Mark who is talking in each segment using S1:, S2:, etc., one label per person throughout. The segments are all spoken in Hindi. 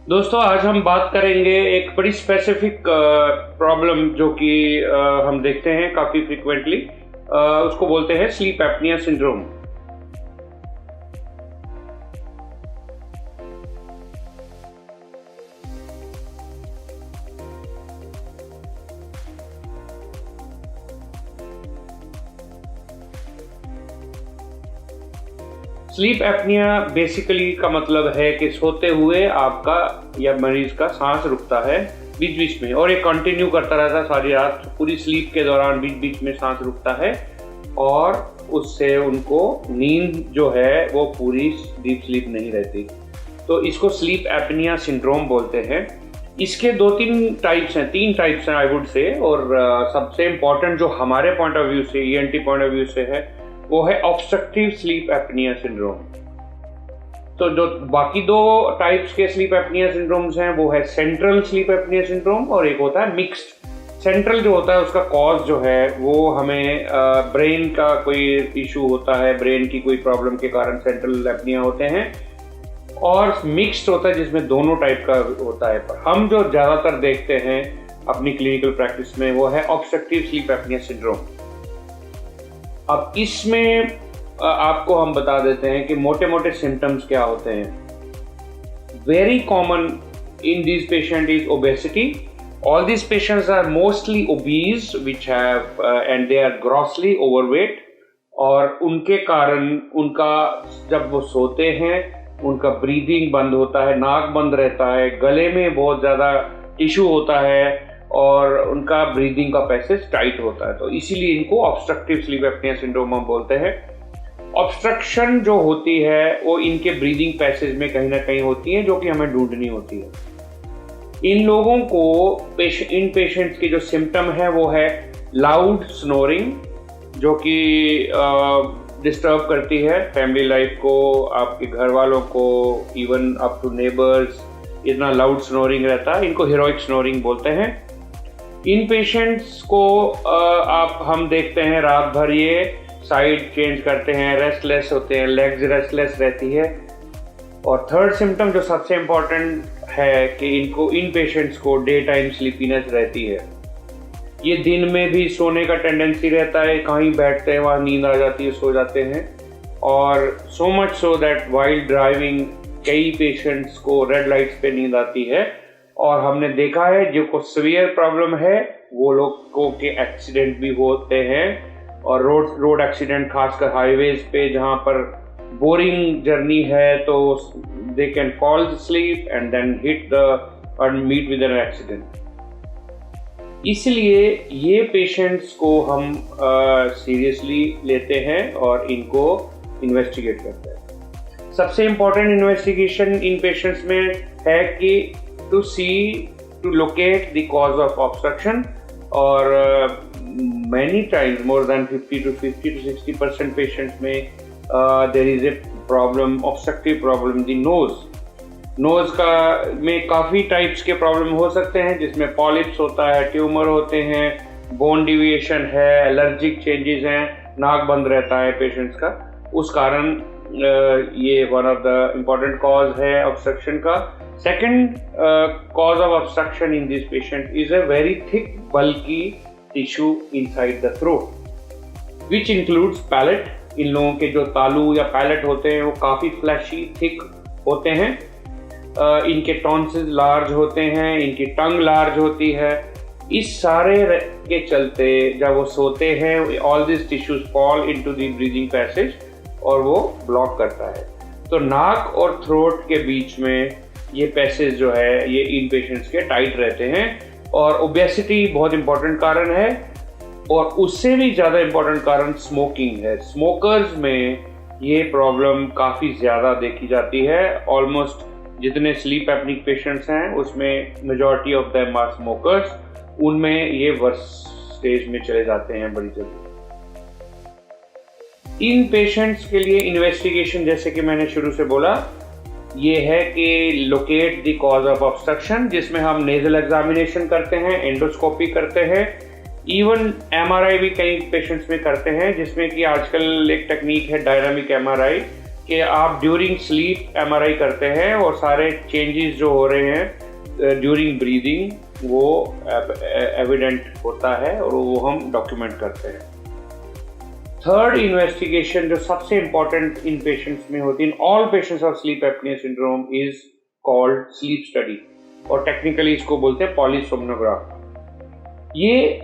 S1: दोस्तों, आज हम बात करेंगे एक बड़ी स्पेसिफिक प्रॉब्लम जो कि हम देखते हैं काफ़ी फ्रिक्वेंटली। उसको बोलते हैं sleep apnoea syndrome. Sleep apnoea basically का मतलब है कि सोते हुए आपका या मरीज का सांस रुकता है बीच बीच में, और ये कंटिन्यू करता रहता है सारी रात। पूरी स्लीप के दौरान बीच बीच में सांस रुकता है और उससे उनको नींद जो है वो पूरी डीप स्लीप नहीं रहती। तो इसको स्लीप एप्निया सिंड्रोम बोलते हैं। इसके तीन टाइप्स हैं आई वुड से। और सबसे इम्पोर्टेंट जो हमारे पॉइंट ऑफ व्यू से, ईएनटी पॉइंट ऑफ व्यू से है, वो है ऑब्स्ट्रक्टिव स्लीप एप्निया सिंड्रोम। तो जो बाकी दो टाइप्स के स्लीप एप्निया सिंड्रोम्स हैं वो है सेंट्रल स्लीप एप्निया सिंड्रोम और एक होता है मिक्स्ड। सेंट्रल जो होता है उसका कॉज जो है वो हमें ब्रेन का कोई इशू होता है, ब्रेन की कोई प्रॉब्लम के कारण सेंट्रल एप्निया होते हैं। और मिक्स्ड होता है जिसमें दोनों टाइप का होता है। पर हम जो ज़्यादातर देखते हैं अपनी क्लिनिकल प्रैक्टिस में वो है ऑब्स्ट्रक्टिव स्लीप एप्निया सिंड्रोम। अब इसमें आपको हम बता देते हैं कि मोटे मोटे सिम्टम्स क्या होते हैं। Very common in this patient is obesity. All this patients are mostly obese which have and they are grossly overweight. और उनके कारण उनका जब वो सोते हैं उनका ब्रीदिंग बंद होता है, नाक बंद रहता है, गले में बहुत ज़्यादा टिश्यू होता है और उनका ब्रीदिंग का पैसेज टाइट होता है। तो इसीलिए इनको ऑब्स्ट्रक्टिव स्लीप एप्निया सिंड्रोम हम बोलते हैं। ऑब्स्ट्रक्शन जो होती है वो इनके ब्रीदिंग पैसेज में कहीं ना कहीं होती है, जो कि हमें ढूंढनी होती है। इन लोगों को इन पेशेंट्स की जो सिम्टम है वो है लाउड स्नोरिंग, जो कि डिस्टर्ब करती है फैमिली लाइफ को, आपके घर वालों को, इवन अप टू नेबर्स। इतना लाउड स्नोरिंग रहता है, इनको हीरोइक स्नोरिंग बोलते हैं। इन पेशेंट्स को हम देखते हैं रात भर ये साइड चेंज करते हैं, रेस्टलेस होते हैं, लेग्स रेस्टलेस रहती है। और थर्ड सिम्टम जो सबसे इम्पॉर्टेंट है कि इन पेशेंट्स को डे टाइम स्लीपीनेस रहती है। ये दिन में भी सोने का टेंडेंसी रहता है, कहीं बैठते हैं वहाँ नींद आ जाती है, सो जाते हैं। और so much so that while driving कई पेशेंट्स को रेड लाइट्स पे नींद आती है। और हमने देखा है जो को सीवियर प्रॉब्लम है वो लोगों के एक्सीडेंट भी होते हैं। और रोड एक्सीडेंट, खासकर हाईवेज पे जहाँ पर बोरिंग जर्नी है, तो they can fall sleep and then hit the or meet with an accident. इसलिए ये पेशेंट्स को हम सीरियसली लेते हैं और इनको इन्वेस्टिगेट करते हैं। सबसे इम्पोर्टेंट इन्वेस्टिगेशन इन पेशेंट्स में है कि to locate the cause of obstruction। और many times more than 50 to 60% patients में there is a problem, obstructive problem the nose का में काफ़ी टाइप्स के प्रॉब्लम हो सकते हैं, जिसमें पॉलिप्स होता है, ट्यूमर होते हैं, बोन डिविएशन है, एलर्जिक चेंजेस हैं, नाक बंद रहता है पेशेंट्स का। उस कारण ये one of the important cause है ऑब्स्ट्रक्शन का। Second cause of obstruction in this patient is a very thick, bulky tissue inside the throat, which includes palate। इन लोगों के जो तालू या पैलेट होते हैं वो काफ़ी फ्लैशी, थिक होते हैं। इनके टॉन्सिल्स लार्ज होते हैं, इनकी टंग लार्ज होती है। इस सारे के चलते जब वो सोते हैं all this tissues fall into the breathing passage और वो ब्लॉक करता है। तो नाक और थ्रोट के बीच में ये पैसेज जो है ये इन पेशेंट्स के टाइट रहते हैं। और ओबेसिटी बहुत इंपॉर्टेंट कारण है, और उससे भी ज़्यादा इंपॉर्टेंट कारण स्मोकिंग है। स्मोकर्स में ये प्रॉब्लम काफ़ी ज़्यादा देखी जाती है। ऑलमोस्ट जितने स्लीप एप्निक पेशेंट्स हैं उसमें majority of them are smokers. उनमें ये वर्स्ट स्टेज में चले जाते हैं बड़ी जल्दी। इन पेशेंट्स के लिए इन्वेस्टिगेशन, जैसे कि मैंने शुरू से बोला, ये है कि locate the cause of obstruction, जिसमें हम नेजल एग्जामिनेशन करते हैं, एंडोस्कोपी करते हैं, इवन एमआरआई भी कई पेशेंट्स में करते हैं, जिसमें कि आजकल एक टेक्निक है डायनामिक एमआरआई, कि आप ड्यूरिंग स्लीप एमआरआई करते हैं और सारे चेंजेस जो हो रहे हैं ड्यूरिंग ब्रीदिंग वो एविडेंट होता है और वो हम डॉक्यूमेंट करते हैं। थर्ड इन्वेस्टिगेशन जो सबसे इंपॉर्टेंट इन पेशेंट्स में होती है, in all patients of sleep apnoea syndrome, is called sleep study और टेक्निकली इसको बोलते हैं पॉलीसोम्नोग्राफ। ये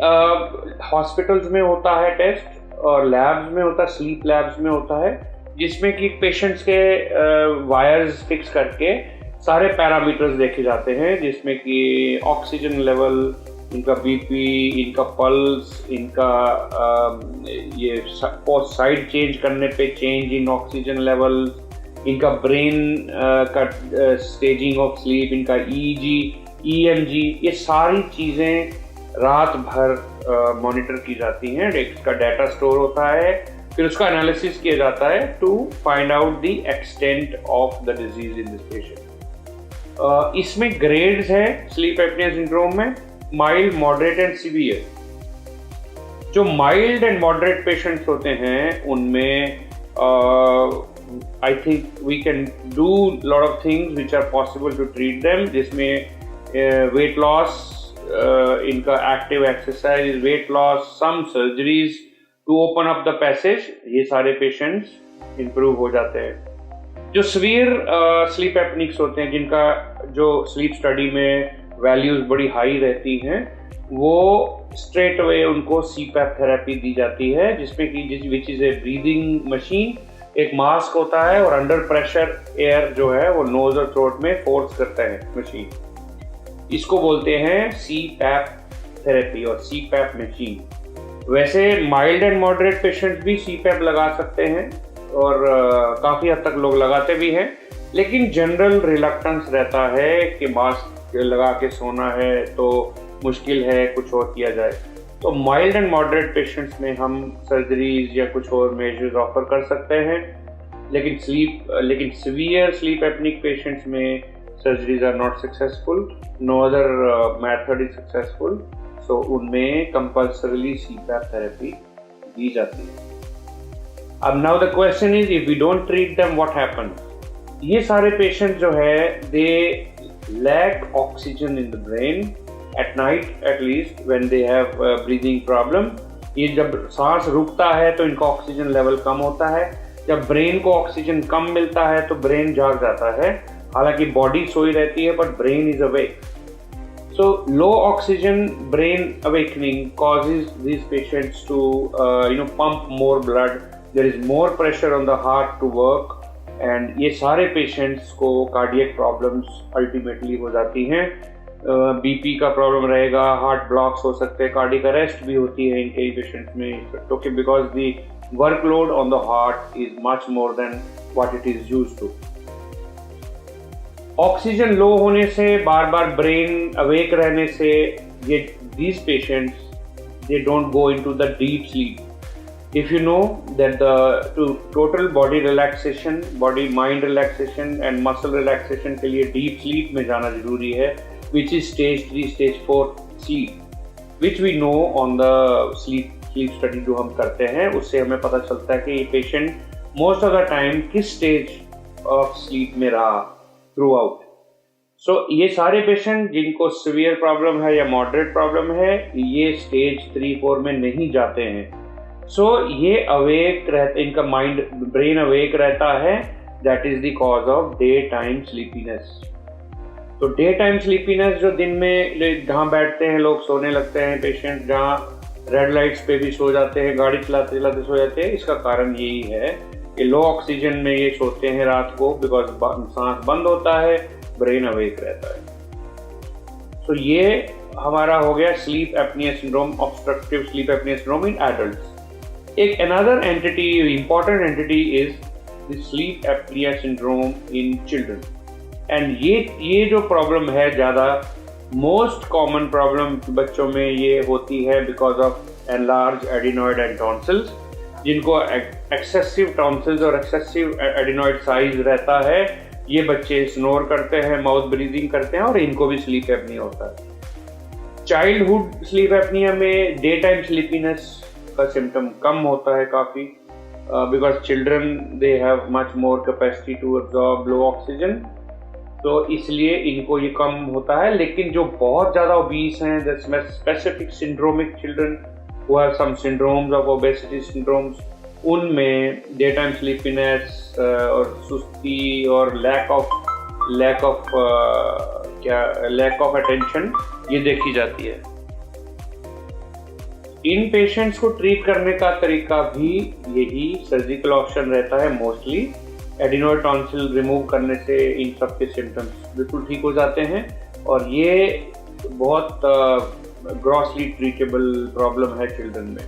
S1: हॉस्पिटल्स में होता है टेस्ट और लैब्स में होता है, स्लीप लैब्स में होता है, जिसमें कि पेशेंट्स के वायर्स फिक्स करके सारे पैरामीटर्स देखे जाते हैं, जिसमें कि ऑक्सीजन लेवल, इनका बीपी, इनका पल्स, इनका ये पोस्ट साइड चेंज करने पे चेंज इन ऑक्सीजन लेवल, इनका ब्रेन का स्टेजिंग ऑफ स्लीप, इनका ईईजी, ईएमजी, ये सारी चीज़ें रात भर मॉनिटर की जाती हैं। इसका डाटा स्टोर होता है, फिर उसका एनालिसिस किया जाता है to find out the extent of the disease in this patient. इसमें ग्रेड्स हैं स्लीप एपनिया सिंड्रोम में, माइल्ड, मॉडरेट एंड सीवियर। जो माइल्ड एंड मॉडरेट पेशेंट्स होते हैं उनमें I think we can do lot of things which are possible to treat them, जिसमें वेट लॉस, इनका active exercise, weight loss, some surgeries to open up the passage, ये सारे पेशेंट्स इंप्रूव हो जाते हैं। जो सीवियर स्लीप एपनिक्स होते हैं, जिनका जो स्लीप स्टडी में वैल्यूज बड़ी हाई रहती हैं, वो स्ट्रेट अवे उनको सीपैप थेरेपी दी जाती है, जिसमें कि which is a breathing machine, एक मास्क होता है और अंडर प्रेशर एयर जो है वो नोज और थ्रोट में फोर्स करता है मशीन। इसको बोलते हैं सीपैप थेरेपी और सीपैप मशीन। वैसे माइल्ड एंड मॉडरेट पेशेंट भी सीपैप लगा सकते हैं और काफ़ी हद तक लोग लगाते भी हैं, लेकिन जनरल रिलक्टेंस रहता है कि मास्क लगा के सोना है तो मुश्किल है, कुछ और किया जाए। तो माइल्ड एंड मॉडरेट पेशेंट्स में हम सर्जरीज या कुछ और मेजर्स ऑफर कर सकते हैं, लेकिन सीवियर स्लीप एपनिक पेशेंट्स में surgeries are not successful, no other method is successful, so उनमें कंपल्सरीली सीपैप थेरेपी दी जाती है। अब now the question is, if we don't treat them what happens? ये सारे पेशेंट जो है they lack oxygen in the brain at night, at least when they have breathing problem. ये जब सांस रुकता है तो इनका ऑक्सीजन लेवल कम होता है, जब ब्रेन को ऑक्सीजन कम मिलता है तो ब्रेन जाग जाता है, हालांकि बॉडी सोई रहती है but brain is awake. So low oxygen brain awakening causes these patients to pump more blood. There is more pressure on the heart to work, and ये सारे patients को cardiac problems ultimately हो जाती हैं। BP का प्रॉब्लम रहेगा, हार्ट ब्लॉक्स हो सकते हैं, कार्डियक अरेस्ट भी होती है इन कई पेशेंट्स में, क्योंकि because the workload on the heart is much more than what it is used to. Oxygen low होने से, बार बार ब्रेन अवेक रहने से, ये these patients they don't go into the deep sleep. If you know that the total body relaxation, body mind relaxation and muscle relaxation के लिए deep sleep में जाना जरूरी है, which is stage 3, stage 4 sleep, which we know on the sleep study जो हम करते हैं, उससे हमें पता चलता है कि ये patient most of the time किस stage of sleep में रहा थ्रू आउट। सो ये सारे पेशेंट जिनको सीवियर प्रॉब्लम है या मॉडरेट प्रॉब्लम है, ये स्टेज 3-4 में नहीं जाते हैं। सो ये अवेक रहते, इनका माइंड, ब्रेन अवेक रहता है, that is the cause of day time sleepiness. तो डे टाइम स्लीपीनेस जो दिन में जहाँ बैठते हैं लोग सोने लगते हैं पेशेंट, जहाँ रेड लाइट्स पे भी सो जाते हैं, गाड़ी चलाते चलाते सो जाते हैं, इसका कारण यही है कि लो ऑक्सीजन में ये सोते हैं रात को, बिकॉज सांस बंद होता है, ब्रेन अवेक रहता है। सो ये हमारा हो गया sleep apnoea syndrome, obstructive sleep apnoea syndrome in adults. एक another entity, important entity is the sleep apnoea syndrome in children. And ये जो प्रॉब्लम है, ज़्यादा मोस्ट कॉमन प्रॉब्लम बच्चों में ये होती है because of enlarge adenoid and tonsils, जिनको एक्सेसिव टॉन्सिल्स और एक्सेसिव एडिनॉइड साइज रहता है। ये बच्चे स्नोर करते हैं, माउथ ब्रीदिंग करते हैं और इनको भी स्लीप एपनिया होता है। चाइल्डहुड स्लीप एपनिया में डे टाइम स्लीपीनेस का सिम्टम कम होता है काफ़ी, because children they have much more capacity to absorb low oxygen, तो इसलिए इनको ये कम होता है। लेकिन जो बहुत ज़्यादा ओबीस हैं, the specific syndromic children who have some syndromes of obesity syndromes, उनमें डे टाइम स्लीपीनेस और सुस्ती और लैक ऑफ अटेंशन ये देखी जाती है। इन पेशेंट्स को ट्रीट करने का तरीका भी यही सर्जिकल ऑप्शन रहता है मोस्टली। एडिनोइड टॉन्सिल रिमूव करने से इन सब के सिम्टम्स बिल्कुल ठीक हो जाते हैं और ये बहुत ग्रॉसली ट्रीटेबल प्रॉब्लम है चिल्ड्रन में।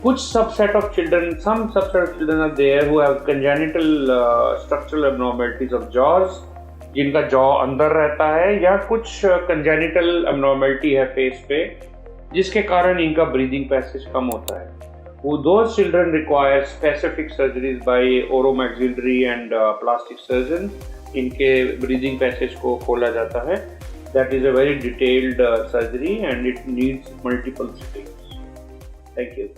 S1: कुछ subset of children are there who have congenital structural abnormalities of jaws, जिनका जॉ अंदर रहता है, या कुछ कंजेनिटल एब्नॉर्मलिटी है फेस पे जिसके कारण इनका ब्रीदिंग पैसेज कम होता है। Those children require specific surgeries by oromaxillary and plastic surgeons. इनके breathing passage को खोला जाता है। That is a very detailed surgery and it needs multiple sittings. Thank you.